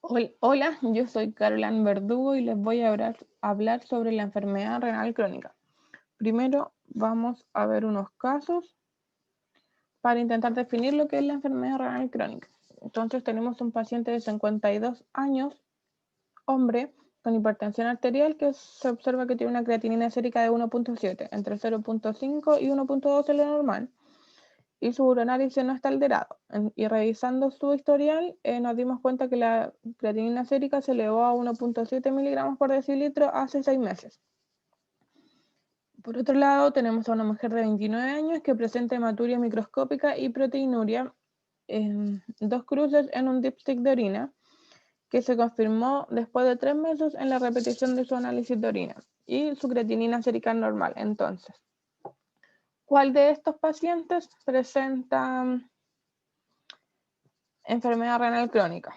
Hola, yo soy Caroline Verdugo y les voy a hablar sobre la enfermedad renal crónica. Primero vamos a ver unos casos para intentar definir lo que es la enfermedad renal crónica. Entonces tenemos un paciente de 52 años, hombre, con hipertensión arterial que se observa que tiene una creatinina sérica de 1.7, entre 0.5 y 1.2 es lo normal, y su urinario no está alterado. Y revisando su historial, nos dimos cuenta que la creatinina sérica se elevó a 1.7 miligramos por decilitro hace 6 meses. Por otro lado, tenemos a una mujer de 29 años que presenta hematuria microscópica y proteinuria en 2 cruces en un dipstick de orina, que se confirmó después de 3 meses en la repetición de su análisis de orina, y su creatinina sérica normal. Entonces, ¿cuál de estos pacientes presenta enfermedad renal crónica?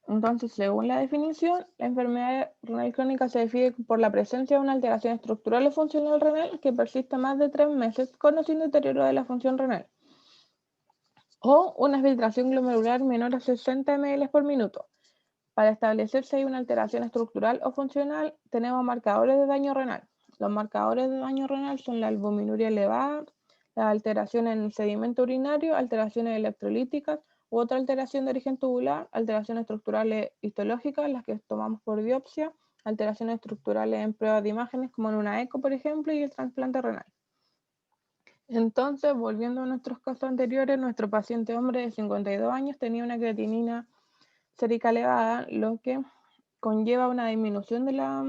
Entonces, según la definición, la enfermedad renal crónica se define por la presencia de una alteración estructural o funcional renal que persiste más de 3 meses con o sin deterioro de la función renal, o una filtración glomerular menor a 60 ml por minuto. Para establecer si hay una alteración estructural o funcional, tenemos marcadores de daño renal. Los marcadores de daño renal son la albuminuria elevada, la alteración en el sedimento urinario, alteraciones electrolíticas u otra alteración de origen tubular, alteraciones estructurales histológicas, las que tomamos por biopsia, alteraciones estructurales en pruebas de imágenes como en una eco, por ejemplo, y el trasplante renal. Entonces, volviendo a nuestros casos anteriores, nuestro paciente hombre de 52 años tenía una creatinina sérica elevada, lo que conlleva una disminución de la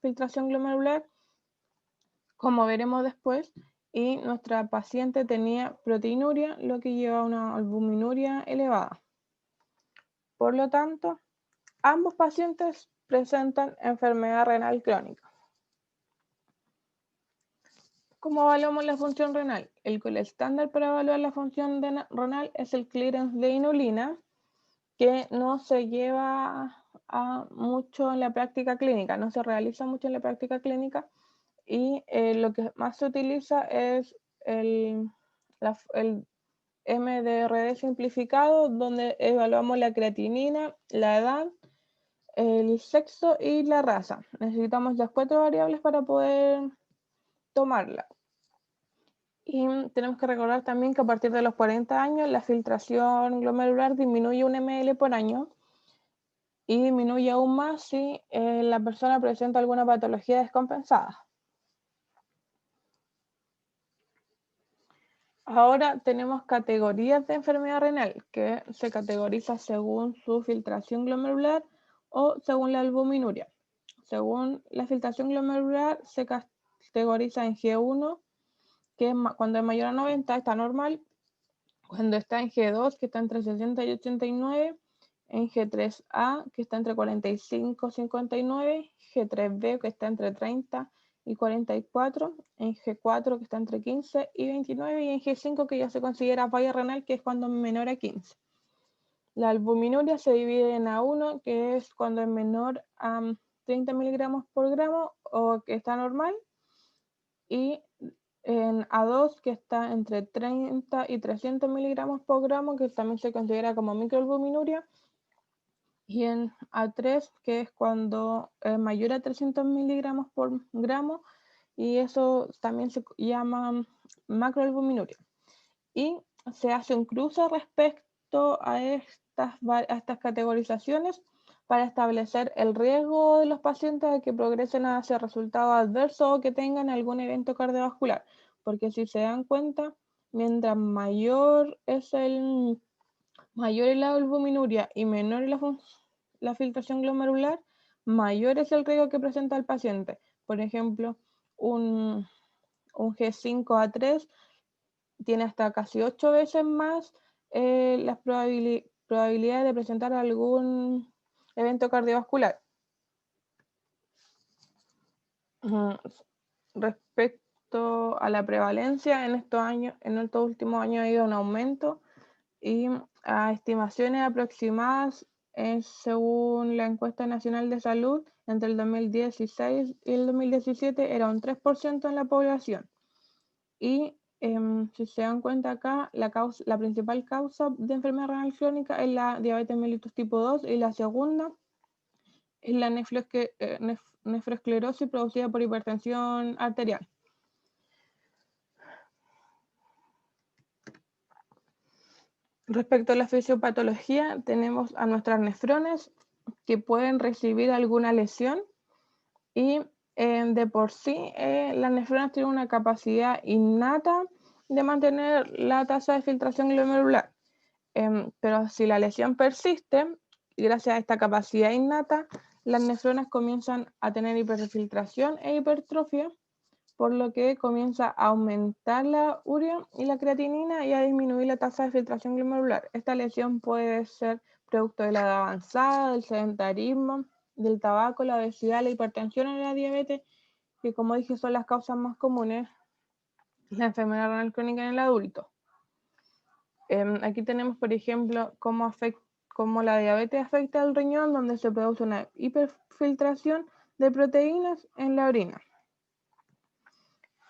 filtración glomerular, como veremos después, y nuestra paciente tenía proteinuria, lo que lleva a una albuminuria elevada. Por lo tanto, ambos pacientes presentan enfermedad renal crónica. ¿Cómo evaluamos la función renal? El estándar para evaluar la función renal es el clearance de inulina, que no se lleva mucho en la práctica clínica, no se realiza mucho en la práctica clínica, y lo que más se utiliza es el MDRD simplificado, donde evaluamos la creatinina, la edad, el sexo y la raza. Necesitamos las 4 variables para poder tomarla. Y tenemos que recordar también que a partir de los 40 años la filtración glomerular disminuye 1 ml por año, y disminuye aún más si la persona presenta alguna patología descompensada. Ahora tenemos categorías de enfermedad renal, que se categoriza según su filtración glomerular o según la albuminuria. Según la filtración glomerular se categoriza en G1, que es cuando es mayor a 90 está normal, cuando está en G2, que está entre 60 y 89, en G3A, que está entre 45 y 59, G3B, que está entre 30 y 44, en G4, que está entre 15 y 29, y en G5, que ya se considera falla renal, que es cuando es menor a 15. La albuminuria se divide en A1, que es cuando es menor a 30 miligramos por gramo o que está normal, y en A2, que está entre 30 y 300 miligramos por gramo, que también se considera como microalbuminuria, y en A3, que es cuando es mayor a 300 miligramos por gramo, y eso también se llama macroalbuminuria. Y se hace un cruce respecto a estas categorizaciones para establecer el riesgo de los pacientes de que progresen hacia resultados adversos o que tengan algún evento cardiovascular. Porque si se dan cuenta, mientras mayor es la albuminuria y menor es la filtración glomerular, mayor es el riesgo que presenta el paciente. Por ejemplo, un G5A3 tiene hasta casi 8 veces más las probabilidades de presentar algún evento cardiovascular. Respecto a la prevalencia, en estos últimos años ha ido un aumento, y a estimaciones aproximadas, según la encuesta nacional de salud, entre el 2016 y el 2017 era un 3% en la población, y si se dan cuenta acá, la principal causa de enfermedad renal crónica es la diabetes mellitus tipo 2 y la segunda es la nefroesclerosis producida por hipertensión arterial. Respecto a la fisiopatología, tenemos a nuestras nefronas que pueden recibir alguna lesión y de por sí las nefronas tienen una capacidad innata de mantener la tasa de filtración glomerular. Pero si la lesión persiste, y gracias a esta capacidad innata, las nefronas comienzan a tener hiperfiltración e hipertrofia, por lo que comienza a aumentar la urea y la creatinina y a disminuir la tasa de filtración glomerular. Esta lesión puede ser producto de la edad avanzada, del sedentarismo, del tabaco, la obesidad, la hipertensión y la diabetes, que como dije son las causas más comunes de la enfermedad renal crónica en el adulto. Aquí tenemos, por ejemplo, cómo la diabetes afecta al riñón, donde se produce una hiperfiltración de proteínas en la orina.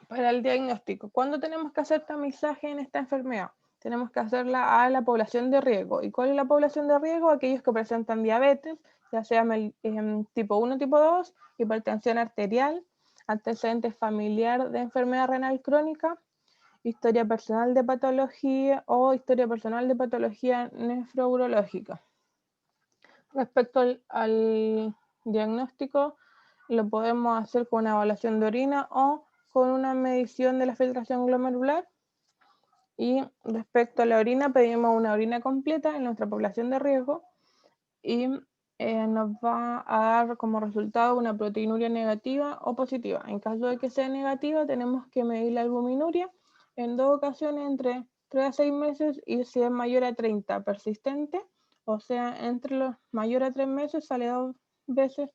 Para el diagnóstico, ¿cuándo tenemos que hacer tamizaje en esta enfermedad? Tenemos que hacerla a la población de riesgo. ¿Y cuál es la población de riesgo? Aquellos que presentan diabetes, ya sea tipo 1, tipo 2, hipertensión arterial, antecedentes familiar de enfermedad renal crónica, historia personal de patología o historia personal de patología nefrourológica. Respecto al diagnóstico, lo podemos hacer con una evaluación de orina o con una medición de la filtración glomerular. Y respecto a la orina, pedimos una orina completa en nuestra población de riesgo y nos va a dar como resultado una proteinuria negativa o positiva. En caso de que sea negativa, tenemos que medir la albuminuria en 2 ocasiones entre 3 a 6 meses y si es mayor a 30 persistente, o sea, entre los mayores a 3 meses sale 2 veces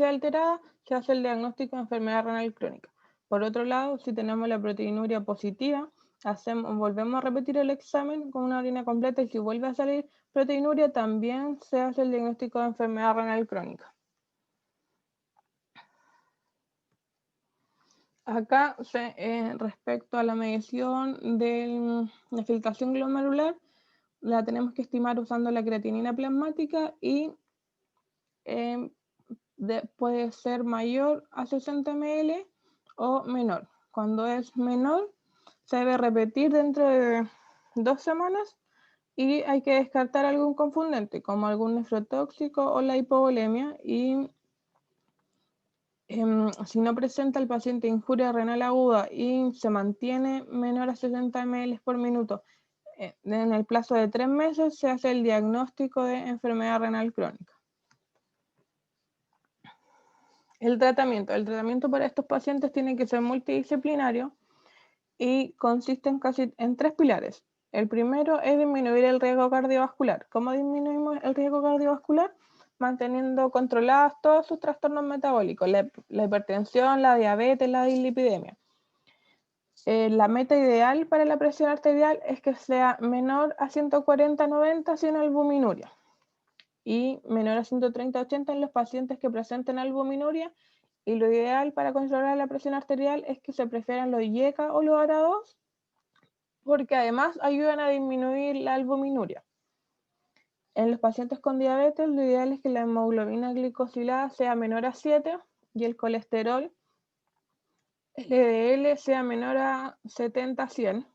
alterada, se hace el diagnóstico de enfermedad renal crónica. Por otro lado, si tenemos la proteinuria positiva, volvemos a repetir el examen con una orina completa y si vuelve a salir proteinuria, también se hace el diagnóstico de enfermedad renal crónica. Acá, respecto a la medición de la filtración glomerular, la tenemos que estimar usando la creatinina plasmática y puede ser mayor a 60 ml o menor. Cuando es menor, se debe repetir dentro de 2 semanas y hay que descartar algún confundente, como algún nefrotóxico o la hipovolemia. Y si no presenta el paciente injuria renal aguda y se mantiene menor a 60 ml por minuto en el plazo de 3 meses, se hace el diagnóstico de enfermedad renal crónica. El tratamiento para estos pacientes tiene que ser multidisciplinario y consiste en 3 pilares. El primero es disminuir el riesgo cardiovascular. ¿Cómo disminuimos el riesgo cardiovascular? Manteniendo controlados todos sus trastornos metabólicos, la hipertensión, la diabetes, la dislipidemia. La meta ideal para la presión arterial es que sea menor a 140/90 sin albuminuria y menor a 130/80 en los pacientes que presenten albuminuria, y lo ideal para controlar la presión arterial es que se prefieran los IECA o los ARA2 porque además ayudan a disminuir la albuminuria. En los pacientes con diabetes lo ideal es que la hemoglobina glicosilada sea menor a 7 y el colesterol LDL sea menor a 70/100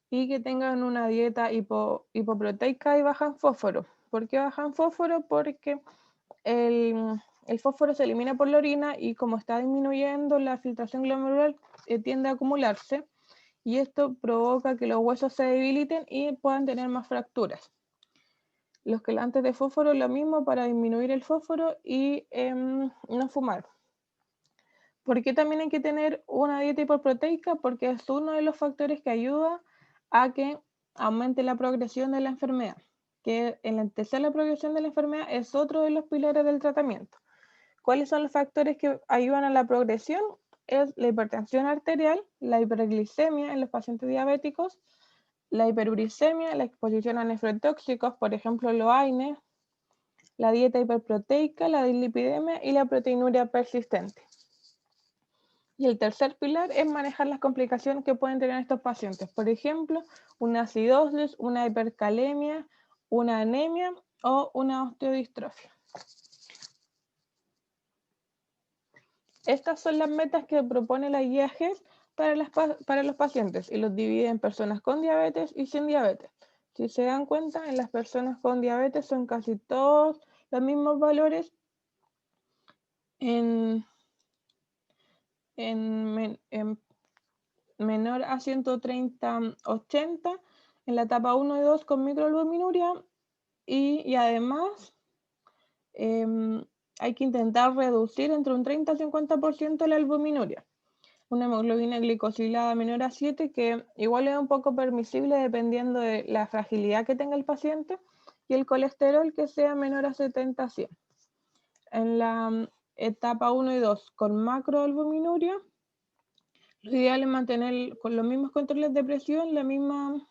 y que tengan una dieta hipoproteica y baja en fósforo. ¿Por qué baja en fósforo? Porque el fósforo se elimina por la orina y como está disminuyendo la filtración glomerular tiende a acumularse y esto provoca que los huesos se debiliten y puedan tener más fracturas. Los quelantes de fósforo lo mismo para disminuir el fósforo y no fumar. ¿Por qué también hay que tener una dieta hipoproteica? Porque es uno de los factores que ayuda a que aumente la progresión de la enfermedad. Que enlentecer la progresión de la enfermedad es otro de los pilares del tratamiento. ¿Cuáles son los factores que ayudan a la progresión? Es la hipertensión arterial, la hiperglicemia en los pacientes diabéticos, la hiperuricemia, la exposición a nefrotóxicos, por ejemplo, los AINE, la dieta hiperproteica, la dislipidemia y la proteinuria persistente. Y el tercer pilar es manejar las complicaciones que pueden tener estos pacientes. Por ejemplo, una acidosis, una hipercalemia, una anemia o una osteodistrofia. Estas son las metas que propone la guía GES para los pacientes y los divide en personas con diabetes y sin diabetes. Si se dan cuenta, en las personas con diabetes son casi todos los mismos valores en menor a 130/80 en la etapa 1 y 2 con microalbuminuria y además hay que intentar reducir entre un 30 y 50% la albuminuria. Una hemoglobina glicosilada menor a 7 que igual es un poco permisible dependiendo de la fragilidad que tenga el paciente y el colesterol que sea menor a 70/100. En la etapa 1 y 2 con macroalbuminuria, lo ideal es mantener con los mismos controles de presión, la misma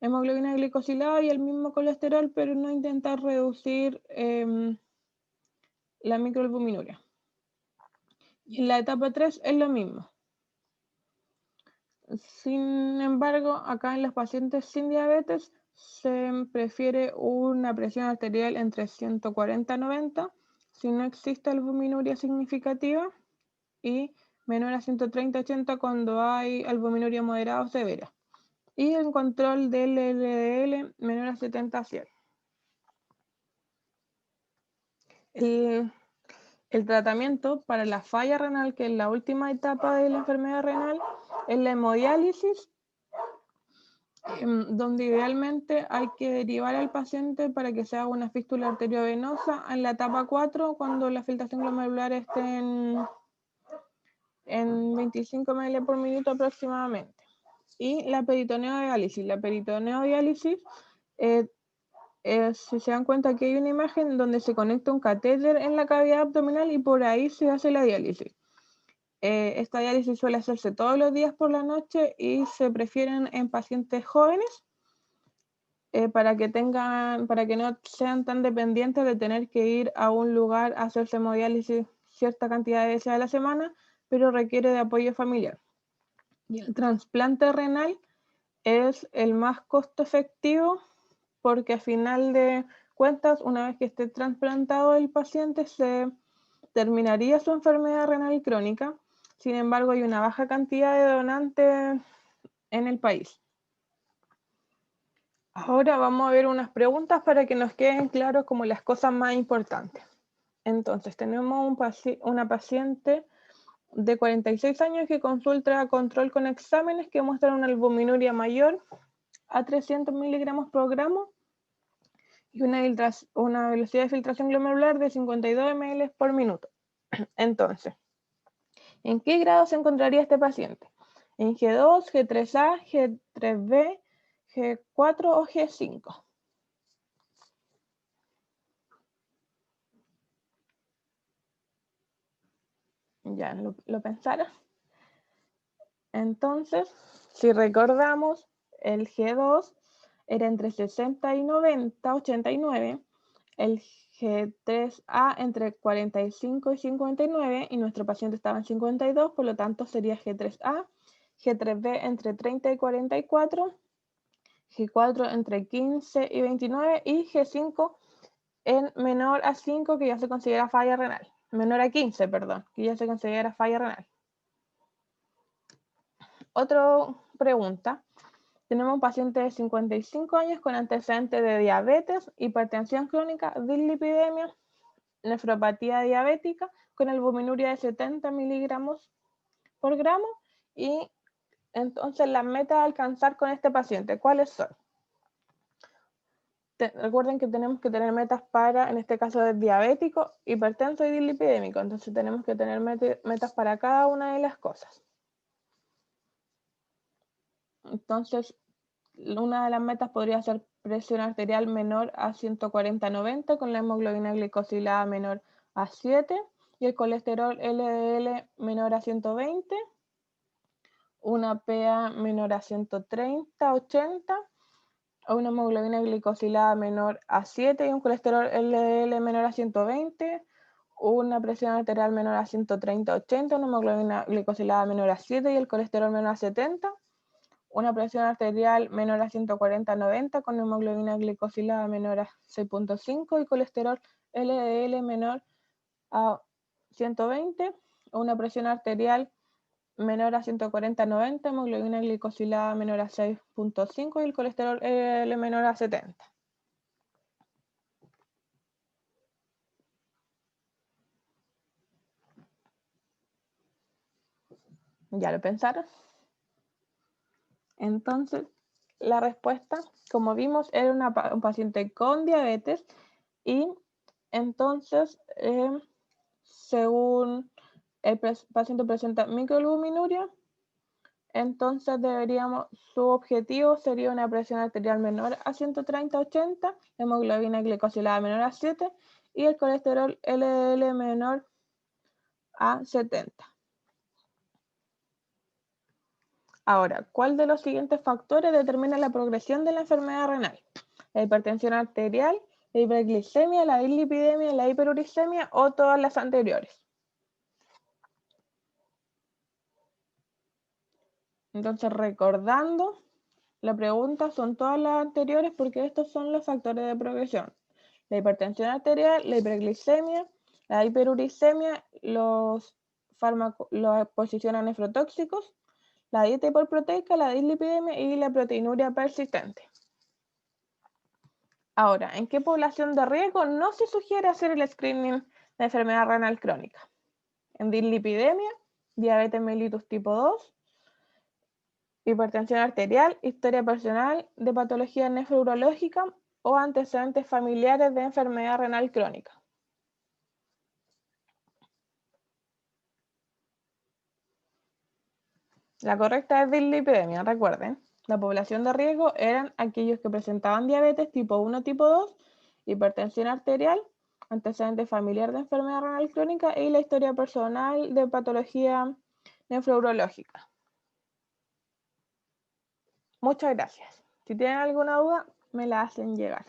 hemoglobina glicosilada y el mismo colesterol, pero no intentar reducir la microalbuminuria. Y en la etapa 3 es lo mismo. Sin embargo, acá en los pacientes sin diabetes se prefiere una presión arterial entre 140/90 si no existe albuminuria significativa y menor a 130/80 cuando hay albuminuria moderada o severa. Y el control del LDL menor a 70/100. El tratamiento para la falla renal, que es la última etapa de la enfermedad renal, es la hemodiálisis, donde idealmente hay que derivar al paciente para que se haga una fístula arteriovenosa en la etapa 4 cuando la filtración glomerular esté en 25 ml por minuto aproximadamente. Y la peritoneodiálisis. La peritoneodiálisis, si se dan cuenta que hay una imagen donde se conecta un catéter en la cavidad abdominal y por ahí se hace la diálisis. Esta diálisis suele hacerse todos los días por la noche y se prefieren en pacientes jóvenes para que no sean tan dependientes de tener que ir a un lugar a hacerse hemodiálisis cierta cantidad de veces a la semana, pero requiere de apoyo familiar. Y el trasplante renal es el más costo efectivo porque a final de cuentas, una vez que esté trasplantado el paciente, se terminaría su enfermedad renal crónica. Sin embargo, hay una baja cantidad de donantes en el país. Ahora vamos a ver unas preguntas para que nos queden claros como las cosas más importantes. Entonces, tenemos una paciente de 46 años que consulta control con exámenes que muestran una albuminuria mayor a 300 miligramos por gramo y una velocidad de filtración glomerular de 52 ml por minuto. Entonces, ¿en qué grado se encontraría este paciente? ¿En G2, G3A, G3B, G4 o G5? Ya lo pensaron. Entonces, si recordamos, el G2 era entre 60 y 90, 89, el G3A entre 45 y 59 y nuestro paciente estaba en 52, por lo tanto sería G3A, G3B entre 30 y 44, G4 entre 15 y 29 y G5 en menor a 5 que ya se considera falla renal, menor a 15, perdón, que ya se considera falla renal. Otra pregunta. Tenemos un paciente de 55 años con antecedentes de diabetes, hipertensión crónica, dislipidemia, nefropatía diabética, con albuminuria de 70 miligramos por gramo. Y entonces las metas a alcanzar con este paciente, ¿cuáles son? Recuerden que tenemos que tener metas para, en este caso, de diabético, hipertenso y dislipidémico. Entonces tenemos que tener metas para cada una de las cosas. Entonces, una de las metas podría ser presión arterial menor a 140/90 con la hemoglobina glicosilada menor a 7 y el colesterol LDL menor a 120, una PA menor a 130/80 o una hemoglobina glicosilada menor a 7 y un colesterol LDL menor a 120, una presión arterial menor a 130/80, una hemoglobina glicosilada menor a 7 y el colesterol menor a 70, una presión arterial menor a 140/90 con hemoglobina glicosilada menor a 6.5 y colesterol LDL menor a 120, una presión arterial menor a 140/90, hemoglobina glicosilada menor a 6.5 y el colesterol LDL menor a 70. ¿Ya lo pensaron? Entonces, la respuesta, como vimos, era un paciente con diabetes y entonces, según el paciente presenta microalbuminuria, entonces su objetivo sería una presión arterial menor a 130/80, hemoglobina glicosilada menor a 7 y el colesterol LDL menor a 70. Ahora, ¿cuál de los siguientes factores determina la progresión de la enfermedad renal? La hipertensión arterial, la hiperglicemia, la dislipidemia, la hiperuricemia o todas las anteriores. Entonces, recordando, la pregunta son todas las anteriores porque estos son los factores de progresión. La hipertensión arterial, la hiperglicemia, la hiperuricemia, los exposición a nefrotóxicos, la dieta hiperproteica, la dislipidemia y la proteinuria persistente. Ahora, ¿en qué población de riesgo no se sugiere hacer el screening de enfermedad renal crónica? En dislipidemia, diabetes mellitus tipo 2, hipertensión arterial, historia personal de patología nefrourológica o antecedentes familiares de enfermedad renal crónica. La correcta es dislipidemia, recuerden. La población de riesgo eran aquellos que presentaban diabetes tipo 1, tipo 2, hipertensión arterial, antecedente familiar de enfermedad renal crónica y la historia personal de patología nefrourológica. Muchas gracias. Si tienen alguna duda, me la hacen llegar.